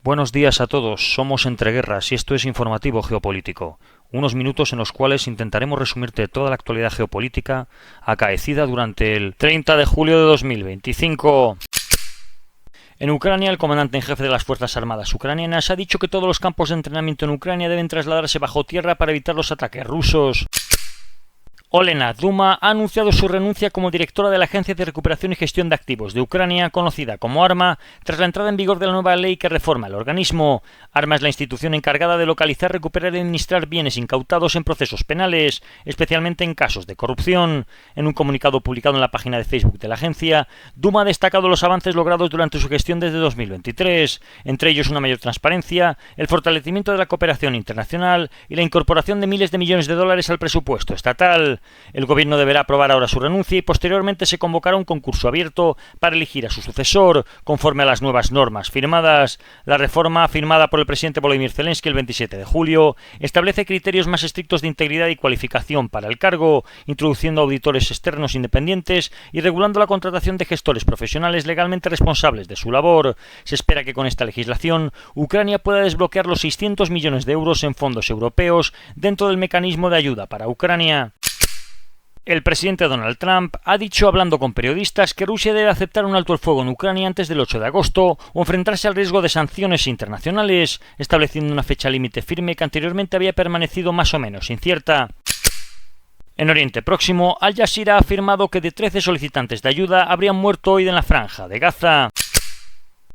Buenos días a todos, somos Entreguerras y esto es Informativo Geopolítico, unos minutos en los cuales intentaremos resumirte toda la actualidad geopolítica acaecida durante el 30 de julio de 2025. En Ucrania, el comandante en jefe de las Fuerzas Armadas ucranianas ha dicho que todos los campos de entrenamiento en Ucrania deben trasladarse bajo tierra para evitar los ataques rusos. Olena Duma ha anunciado su renuncia como directora de la Agencia de Recuperación y Gestión de Activos de Ucrania, conocida como ARMA, tras la entrada en vigor de la nueva ley que reforma el organismo. ARMA es la institución encargada de localizar, recuperar y administrar bienes incautados en procesos penales, especialmente en casos de corrupción. En un comunicado publicado en la página de Facebook de la agencia, Duma ha destacado los avances logrados durante su gestión desde 2023, entre ellos una mayor transparencia, el fortalecimiento de la cooperación internacional y la incorporación de miles de millones de dólares al presupuesto estatal. El gobierno deberá aprobar ahora su renuncia y posteriormente se convocará un concurso abierto para elegir a su sucesor, conforme a las nuevas normas firmadas. La reforma, firmada por el presidente Volodymyr Zelensky el 27 de julio, establece criterios más estrictos de integridad y cualificación para el cargo, introduciendo auditores externos independientes y regulando la contratación de gestores profesionales legalmente responsables de su labor. Se espera que con esta legislación Ucrania pueda desbloquear los 600 millones de euros en fondos europeos dentro del mecanismo de ayuda para Ucrania. El presidente Donald Trump ha dicho, hablando con periodistas, que Rusia debe aceptar un alto el fuego en Ucrania antes del 8 de agosto o enfrentarse al riesgo de sanciones internacionales, estableciendo una fecha límite firme que anteriormente había permanecido más o menos incierta. En Oriente Próximo, Al Jazeera ha afirmado que de 13 solicitantes de ayuda habrían muerto hoy en la franja de Gaza.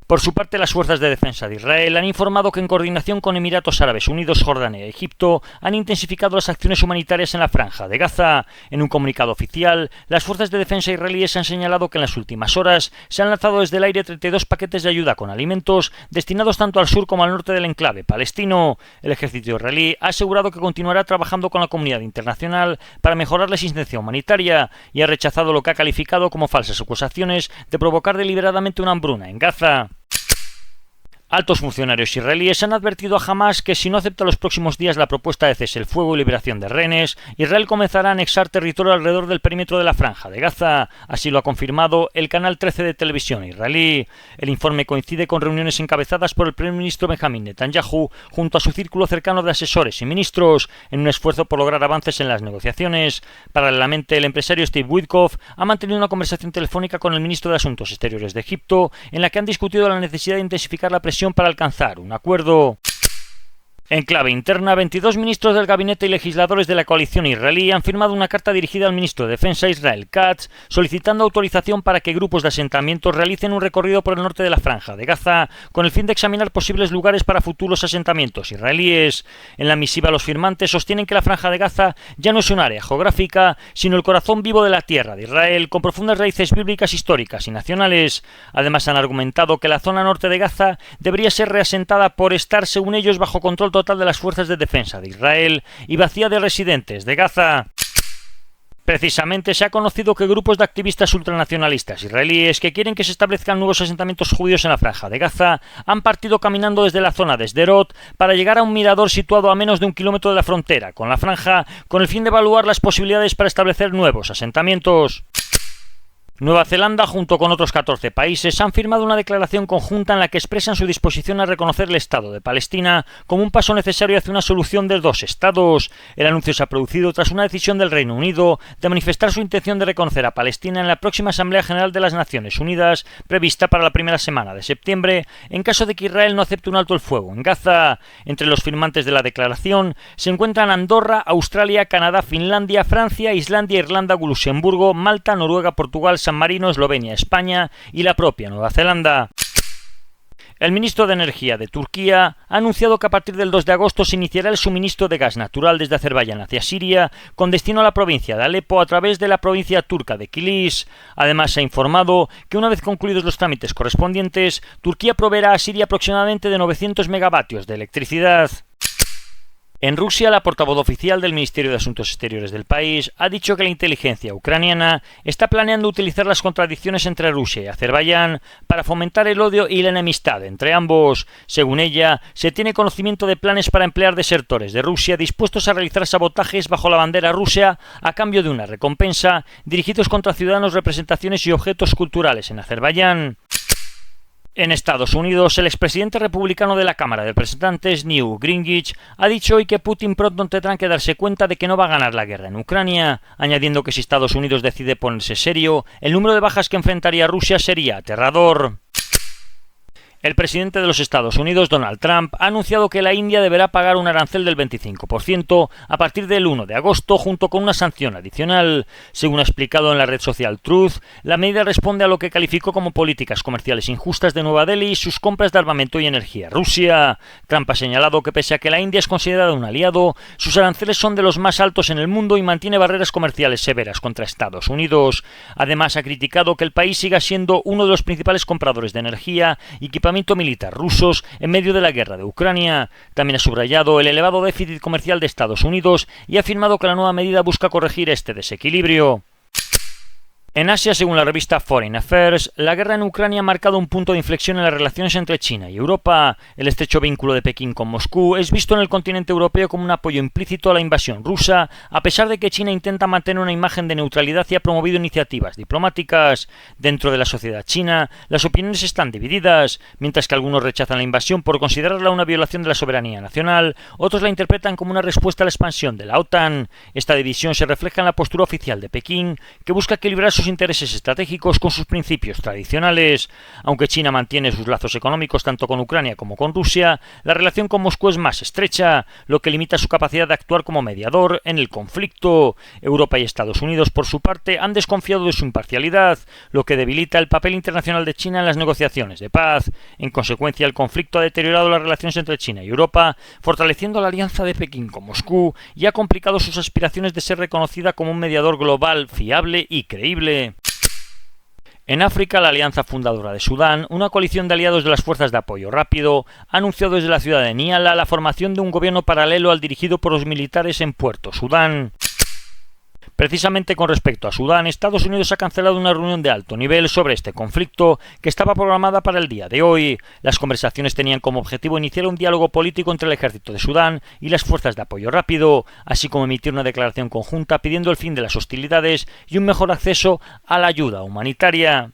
Por su parte, las fuerzas de defensa de Israel han informado que en coordinación con Emiratos Árabes Unidos, Jordania y Egipto han intensificado las acciones humanitarias en la franja de Gaza. En un comunicado oficial, las fuerzas de defensa israelíes han señalado que en las últimas horas se han lanzado desde el aire 32 paquetes de ayuda con alimentos destinados tanto al sur como al norte del enclave palestino. El ejército israelí ha asegurado que continuará trabajando con la comunidad internacional para mejorar la asistencia humanitaria y ha rechazado lo que ha calificado como falsas acusaciones de provocar deliberadamente una hambruna en Gaza. Altos funcionarios israelíes han advertido a Hamás que si no acepta los próximos días la propuesta de cese el fuego y liberación de rehenes, Israel comenzará a anexar territorio alrededor del perímetro de la franja de Gaza. Así lo ha confirmado el canal 13 de televisión israelí. El informe coincide con reuniones encabezadas por el primer ministro Benjamín Netanyahu junto a su círculo cercano de asesores y ministros, en un esfuerzo por lograr avances en las negociaciones. Paralelamente, el empresario Steve Witkoff ha mantenido una conversación telefónica con el ministro de Asuntos Exteriores de Egipto, en la que han discutido la necesidad de intensificar la presión para alcanzar un acuerdo. En clave interna, 22 ministros del gabinete y legisladores de la coalición israelí han firmado una carta dirigida al ministro de Defensa Israel Katz solicitando autorización para que grupos de asentamientos realicen un recorrido por el norte de la franja de Gaza con el fin de examinar posibles lugares para futuros asentamientos israelíes. En la misiva, los firmantes sostienen que la franja de Gaza ya no es un área geográfica, sino el corazón vivo de la tierra de Israel, con profundas raíces bíblicas, históricas y nacionales. Además, han argumentado que la zona norte de Gaza debería ser reasentada por estar, según ellos, bajo control total de las fuerzas de defensa de Israel y vacía de residentes de Gaza. Precisamente se ha conocido que grupos de activistas ultranacionalistas israelíes que quieren que se establezcan nuevos asentamientos judíos en la franja de Gaza han partido caminando desde la zona de Sderot para llegar a un mirador situado a menos de 1 kilómetro de la frontera con la franja, con el fin de evaluar las posibilidades para establecer nuevos asentamientos. Nueva Zelanda, junto con otros 14 países, han firmado una declaración conjunta en la que expresan su disposición a reconocer el Estado de Palestina como un paso necesario hacia una solución de 2 estados. El anuncio se ha producido tras una decisión del Reino Unido de manifestar su intención de reconocer a Palestina en la próxima Asamblea General de las Naciones Unidas, prevista para la primera semana de septiembre, en caso de que Israel no acepte un alto el fuego en Gaza. Entre los firmantes de la declaración se encuentran Andorra, Australia, Canadá, Finlandia, Francia, Islandia, Irlanda, Luxemburgo, Malta, Noruega, Portugal, San Marino, Eslovenia, España y la propia Nueva Zelanda. El ministro de Energía de Turquía ha anunciado que a partir del 2 de agosto se iniciará el suministro de gas natural desde Azerbaiyán hacia Siria, con destino a la provincia de Alepo a través de la provincia turca de Kilis. Además, se ha informado que una vez concluidos los trámites correspondientes, Turquía proveerá a Siria aproximadamente de 900 megavatios de electricidad. En Rusia, la portavoz oficial del Ministerio de Asuntos Exteriores del país ha dicho que la inteligencia ucraniana está planeando utilizar las contradicciones entre Rusia y Azerbaiyán para fomentar el odio y la enemistad entre ambos. Según ella, se tiene conocimiento de planes para emplear desertores de Rusia dispuestos a realizar sabotajes bajo la bandera rusa a cambio de una recompensa, dirigidos contra ciudadanos, representaciones y objetos culturales en Azerbaiyán. En Estados Unidos, el expresidente republicano de la Cámara de Representantes, Newt Gingrich, ha dicho hoy que Putin pronto tendrá que darse cuenta de que no va a ganar la guerra en Ucrania, añadiendo que si Estados Unidos decide ponerse serio, el número de bajas que enfrentaría Rusia sería aterrador. El presidente de los Estados Unidos, Donald Trump, ha anunciado que la India deberá pagar un arancel del 25% a partir del 1 de agosto, junto con una sanción adicional. Según ha explicado en la red social Truth, la medida responde a lo que calificó como políticas comerciales injustas de Nueva Delhi y sus compras de armamento y energía a Rusia. Trump ha señalado que pese a que la India es considerada un aliado, sus aranceles son de los más altos en el mundo y mantiene barreras comerciales severas contra Estados Unidos. Además, ha criticado que el país siga siendo uno de los principales compradores de energía y equipamiento militar rusos en medio de la guerra de Ucrania. También ha subrayado el elevado déficit comercial de Estados Unidos y ha afirmado que la nueva medida busca corregir este desequilibrio. En Asia, según la revista Foreign Affairs, la guerra en Ucrania ha marcado un punto de inflexión en las relaciones entre China y Europa. El estrecho vínculo de Pekín con Moscú es visto en el continente europeo como un apoyo implícito a la invasión rusa, a pesar de que China intenta mantener una imagen de neutralidad y ha promovido iniciativas diplomáticas. Dentro de la sociedad china, las opiniones están divididas. Mientras que algunos rechazan la invasión por considerarla una violación de la soberanía nacional, otros la interpretan como una respuesta a la expansión de la OTAN. Esta división se refleja en la postura oficial de Pekín, que busca equilibrar sus intereses estratégicos con sus principios tradicionales. Aunque China mantiene sus lazos económicos tanto con Ucrania como con Rusia, la relación con Moscú es más estrecha, lo que limita su capacidad de actuar como mediador en el conflicto. Europa y Estados Unidos, por su parte, han desconfiado de su imparcialidad, lo que debilita el papel internacional de China en las negociaciones de paz. En consecuencia, el conflicto ha deteriorado las relaciones entre China y Europa, fortaleciendo la alianza de Pekín con Moscú y ha complicado sus aspiraciones de ser reconocida como un mediador global fiable y creíble. En África, la Alianza Fundadora de Sudán, una coalición de aliados de las Fuerzas de Apoyo Rápido, ha anunciado desde la ciudad de Niala la formación de un gobierno paralelo al dirigido por los militares en Puerto Sudán. Precisamente con respecto a Sudán, Estados Unidos ha cancelado una reunión de alto nivel sobre este conflicto que estaba programada para el día de hoy. Las conversaciones tenían como objetivo iniciar un diálogo político entre el ejército de Sudán y las fuerzas de apoyo rápido, así como emitir una declaración conjunta pidiendo el fin de las hostilidades y un mejor acceso a la ayuda humanitaria.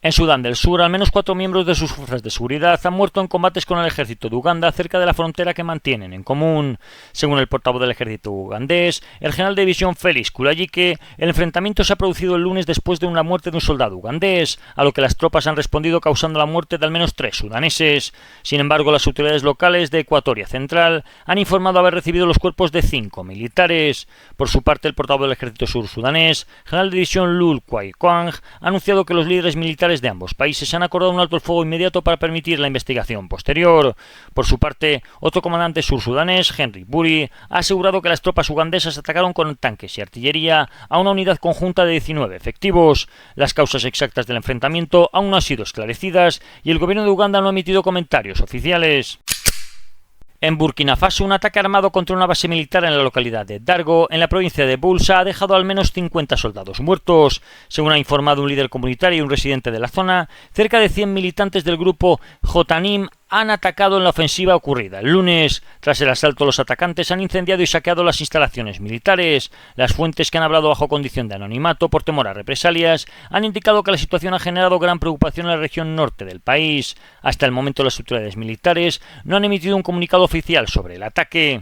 En Sudán del Sur, al menos 4 miembros de sus fuerzas de seguridad han muerto en combates con el ejército de Uganda cerca de la frontera que mantienen en común. Según el portavoz del ejército ugandés, el general de división Félix Kulayike, el enfrentamiento se ha producido el lunes después de una muerte de un soldado ugandés, a lo que las tropas han respondido causando la muerte de al menos 3 sudaneses. Sin embargo, las autoridades locales de Ecuatoria Central han informado haber recibido los cuerpos de 5 militares. Por su parte, el portavoz del ejército sur-sudanés, general de división Lul Kwai Kwang, ha anunciado que los líderes militares de ambos países han acordado un alto el fuego inmediato para permitir la investigación posterior. Por su parte, otro comandante sur-sudanés, Henry Buri, ha asegurado que las tropas ugandesas atacaron con tanques y artillería a una unidad conjunta de 19 efectivos. Las causas exactas del enfrentamiento aún no han sido esclarecidas y el gobierno de Uganda no ha emitido comentarios oficiales. En Burkina Faso, un ataque armado contra una base militar en la localidad de Dargo, en la provincia de Boulsa, ha dejado al menos 50 soldados muertos. Según ha informado un líder comunitario y un residente de la zona, cerca de 100 militantes del grupo Jotanim han atacado en la ofensiva ocurrida el lunes. Tras el asalto, los atacantes han incendiado y saqueado las instalaciones militares. Las fuentes, que han hablado bajo condición de anonimato por temor a represalias, han indicado que la situación ha generado gran preocupación en la región norte del país. Hasta el momento, las autoridades militares no han emitido un comunicado oficial sobre el ataque.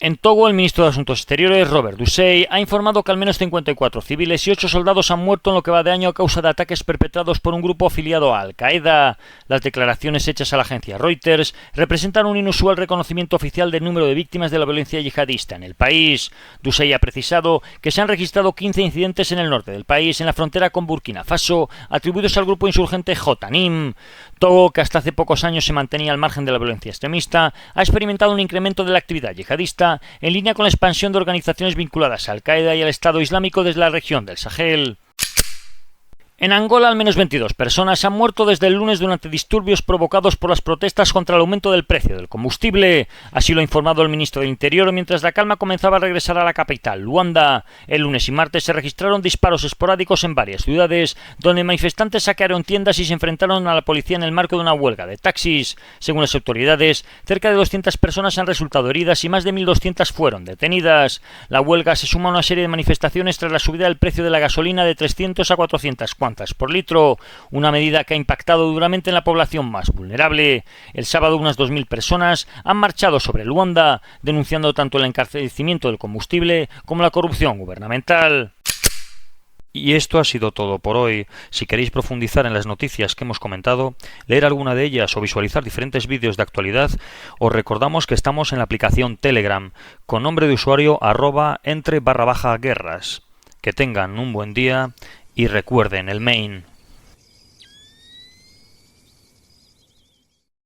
En Togo, el ministro de Asuntos Exteriores, Robert Dussey, ha informado que al menos 54 civiles y 8 soldados han muerto en lo que va de año a causa de ataques perpetrados por un grupo afiliado a Al-Qaeda. Las declaraciones hechas a la agencia Reuters representan un inusual reconocimiento oficial del número de víctimas de la violencia yihadista en el país. Dussey ha precisado que se han registrado 15 incidentes en el norte del país, en la frontera con Burkina Faso, atribuidos al grupo insurgente Jotanim. Togo, que hasta hace pocos años se mantenía al margen de la violencia extremista, ha experimentado un incremento de la actividad yihadista en línea con la expansión de organizaciones vinculadas a Al-Qaeda y al Estado Islámico desde la región del Sahel. En Angola, al menos 22 personas han muerto desde el lunes durante disturbios provocados por las protestas contra el aumento del precio del combustible. Así lo ha informado el ministro del Interior mientras la calma comenzaba a regresar a la capital, Luanda. El lunes y martes se registraron disparos esporádicos en varias ciudades, donde manifestantes saquearon tiendas y se enfrentaron a la policía en el marco de una huelga de taxis. Según las autoridades, cerca de 200 personas han resultado heridas y más de 1.200 fueron detenidas. La huelga se suma a una serie de manifestaciones tras la subida del precio de la gasolina de 300 a 400 cuantas por litro, una medida que ha impactado duramente en la población más vulnerable. El sábado unas 2.000 personas han marchado sobre Luanda, denunciando tanto el encarecimiento del combustible como la corrupción gubernamental. Y esto ha sido todo por hoy. Si queréis profundizar en las noticias que hemos comentado, leer alguna de ellas o visualizar diferentes vídeos de actualidad, os recordamos que estamos en la aplicación Telegram, con nombre de usuario @entre_guerras. Que tengan un buen día y recuerden el main.